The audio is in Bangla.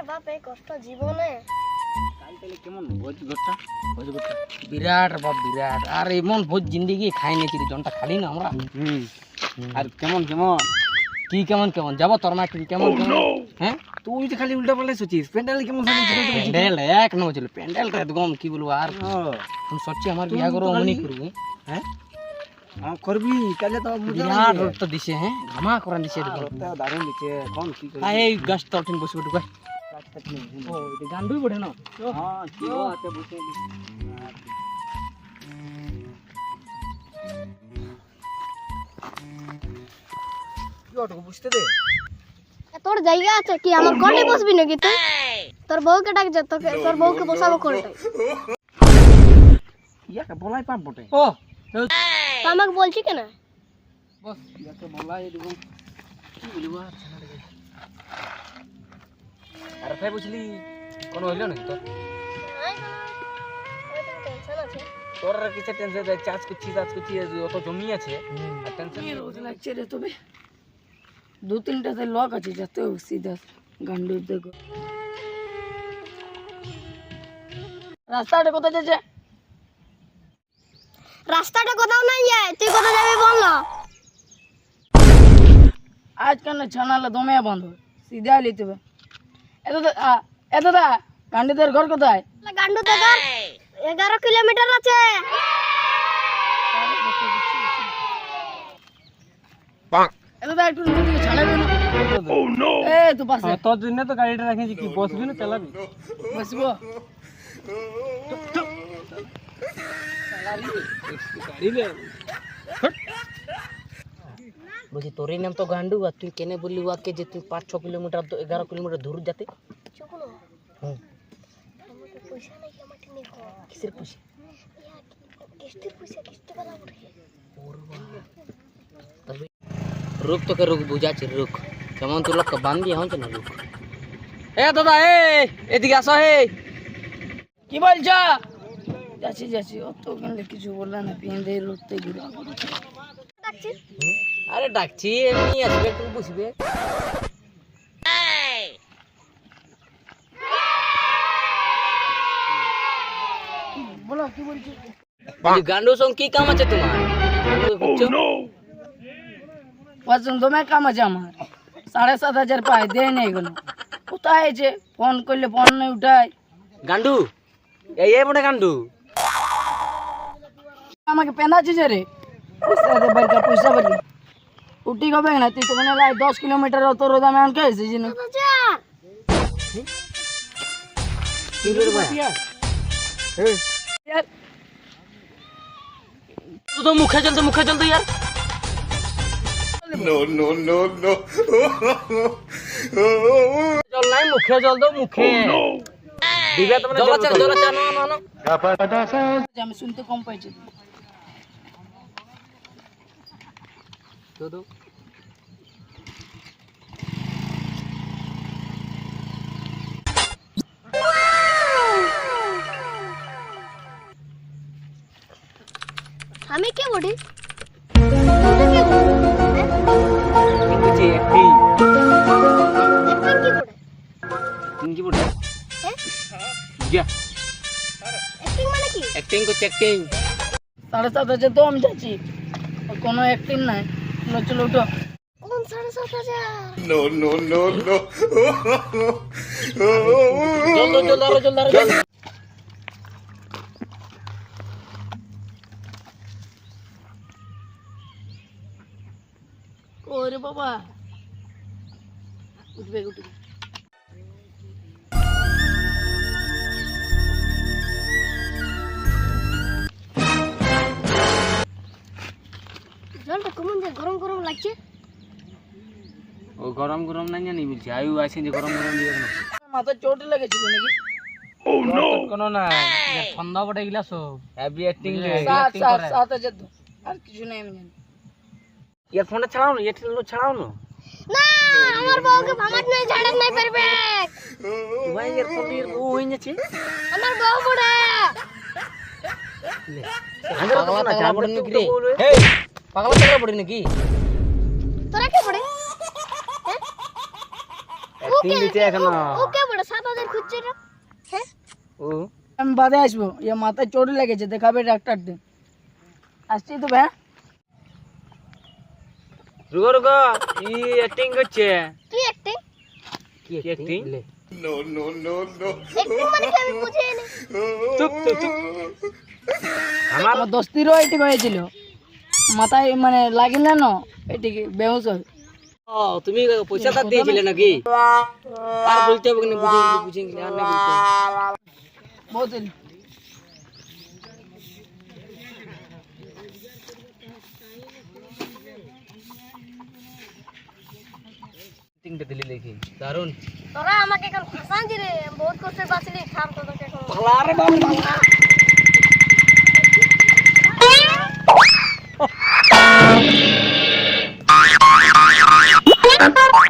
বাপ এই কষ্ট জীবনে কাল তাহলে কেমন ভোজ ঘরটা বিরাট বাপ বিরাট। আর এমন ভোজ জিন্দিগি খাই নাকি রে, জনটা খালি না আমরা। আর কেমন কেমন কি কেমন কেমন যাবো তোর মা কি কেমন কেমন? হ্যাঁ তুই তো খালি উল্টা পাল্টা সোচিস প্যান্ডেল কেমন প্যান্ডেল এক নম্বর ছিল, প্যান্ডেলটা একদম কি বলবো। আর আমি সচ্ছি আমার বিয়া করবো মনে করবো। হ্যাঁ করবি তাহলে তো বিরাট রোড তো দিছে, হ্যাঁ ধামা করা দিছে একদম। দারুণ দিচ্ছে কোন কি এই গাছ তো উঠিন বসে বটু ও এটা গান্ডুই বটে না। হ্যাঁ কি আছে বসে বুঝতে দে। তোর জায়গা আছে কি আমার কোলে বসবি নাকি তুই? তোর বউকে ডাক যা, তোকে তোর বউকে বসাবো কোলটায়। ইয়াকে বলাই পাপ বটে। ও তো আমাকে বলছি কেন? বস ইয়াকে বলাই দেব কি বলবো। আর ভাই বুঝলি কোন হইলো নাকি তোর? টেনশন আছে তোর আর কিছু টেনশন নাই, চাষ করছিস অত জমি আছে আর টেনশন রোজ লাগছে রে। তবে দু তিনটাতে লক আছে যাতে সিধা গান্ডুর দেখো। রাস্তাটা কোথায় যাচ্ছে? রাস্তাটা কোথাও নাই যায়, তুই কোথায় যাবি বল না। আজকাল ছানালে দমে বন্ধ সিধা লিতে হবে। এত দা গান্ডুদের ঘর কোথায়? গান্ডু থেকে 11 কিলোমিটার আছে। এত দা একটু নিজে দিকে ছাড়াবে না। এ তো পাশে তোর জন্য তো গাড়িটা রাখেছি, কি বসবি না চালাবি? বসবো। বলছি তোরই নাম তো গান্ডু, আর তুই কেনে বললি ওকে যে তুই 5-6 কিলোমিটার 11 কিলোমিটার দূর যাতে? হুম আমাকে পয়সা নাই, আমাকে নিয়ে কর। কিসের খুশি? কিস্তির পয়সা কিস্তি বালা উঠে। তবে রুক তোকে রুক বুঝাচ্ছি, রুক কেমন তোর লোক বান্ধি হচ্ছে না। রুক এ দাদা এদিকে আসো। কি বলছ? যাচ্ছি অত কিন্তু কিছু বললে না। পেঁধে রুখতে গিয়ে ডাকছি আরে ডাকছি এমনি আসবে, তুমি বুঝবে। বলো কি বলছো? গান্ডু সঙ্গ কি কাম আছে তোমার? পছন্দ মে কাম আছে আমার। 7,500 পায় দেয় না এগুলো। কোথায় আছে? ফোন করলে ফোন নেই উঠায়। গান্ডু এই বটে গান্ডু। আমাকে পেঁধাচ্ছিস রে। পয়সা দে বাড়ি পয়সা বাড়ি উঠি হবে না। তুই তো মনে হয় 10 কিলোমিটার অত রোদ আমি আনকে এসেছি না। কি করে ভাই? তুই তো মুখে চলতো यार। No. জল নাই মুখে জল দাও মুখে। দিবে তো জল আছে না। আমি শুনতে কম পাইছি। তো আমি কি বলি? বুঝি একটি কি বলে? কি বটে? হ্যাঁ যা অ্যাক্টিং মানে কি? অ্যাক্টিং করছে অ্যাক্টিং। 7,500 তো আমি যাচ্ছি, কোনো অ্যাক্টিং নাই। চলো উঠো। কোন 7,500? No. জল দাও। ওরে বাবা উঠবে। জলটা কেমন যে গরম লাগছে। ও গরম নাই জানি বলছি, আয়ু আছে যে গরম দিয়ে না। মাথা চোট লেগেছিল নাকি? কোনো না ঠান্ডা বটে গিলা সব হেভি অ্যাক্টিং রে। 7,000 তো আর কিছু নাই আমি জানি। ইয়ারফোনটা ছাড়াও না, ছাড়াও না। না আমার বউকে ভাঙাত নাই, ঝাড়াত নাই পারবে। ভাই ইয়ারফোন দিয়ে ও হই যাচ্ছে। আমার বউ বড় পাগলা পড়ে নাকি রে? এই পাগলা পড়ে নাকি? তোরা কে পড়ে? অ্যাক্টিং দিতে এখন ও কে পড়ে? বেটা 7000 খুঁজছে রে হ্যাঁ ও আমি বাদে আসবো ইয়ে মাথায় চোট লেগেছে দেখাবে ডাক্তার দিন আসছি তো ভাই রুগো রুগো ই অ্যাক্টিং করছে কি একটি কি acting? লে একটু মানে কি আমি বুঝিনি চুপ চুপ চুপ আমার দোস্তিরও এটি হয়েছিল মাথায় মানে লাগিল না এটি বেহুশ হয় ও তুমি পয়সা তার দিয়েছিলে নাকি আর বলতে হবে না বুঝে গেলে আর না বলতে হবে। বহুত অ্যাক্টিংটা দিলি দেখি দারুন তোরা আমাকে এখন ফাঁসানছি রে বহুত কষ্ট বাঁচলি থাম তোদেরকে এখন পালা রে বাবা